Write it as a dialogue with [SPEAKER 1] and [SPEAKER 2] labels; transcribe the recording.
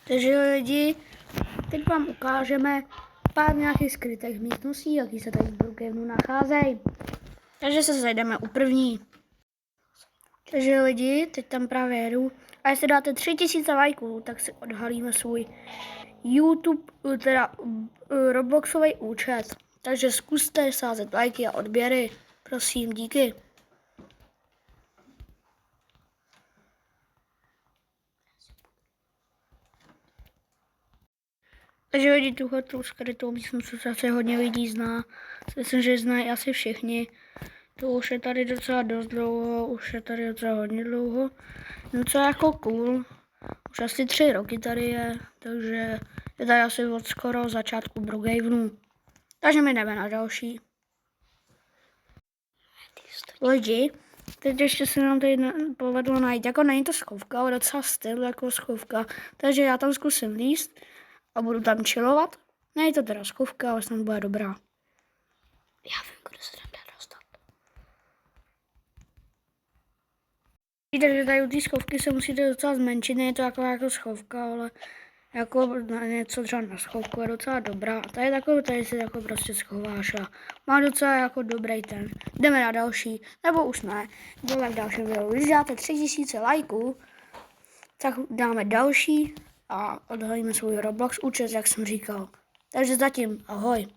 [SPEAKER 1] Takže lidi, teď vám ukážeme pár nějakých skrytých místností, jaký se tady v Brookhavenu nacházejí. Takže se zajdeme u první. Takže lidi, teď tam právě jedu. A jestli dáte 3000 lajků, tak si odhalíme svůj YouTube, teda Robloxový účet. Takže zkuste sázet lajky a odběry. Prosím, díky. Takže lidi, tuhle skrytou místnost zase hodně lidí zná. Myslím, že znají asi všichni. To už je tady docela dost dlouho, už je tady docela hodně dlouho. No co je jako cool, už asi 3 roky tady je, takže je tady asi od skoro začátku Brookhavenu. Takže my jdeme na další. Lidi, teď ještě se nám tady povedlo najít, jako není to schovka, ale docela styl jako schovka, takže já tam zkusím líst a budu tam chillovat. Není to teda schovka, ale snad bude dobrá. Já vím, kdo se tam dá dostat. Takže tady u té schovky se musíte docela zmenšit, není to jako schovka, ale jako něco třeba na schovku je docela dobrá. Tady tady si jako prostě schováš a má docela jako dobrý ten. Jdeme na další, nebo už ne, jdeme v dalším videu. Když dáte 3000 lajků, tak dáme další a odhalíme svůj Roblox účet, jak jsem říkal. Takže zatím, ahoj.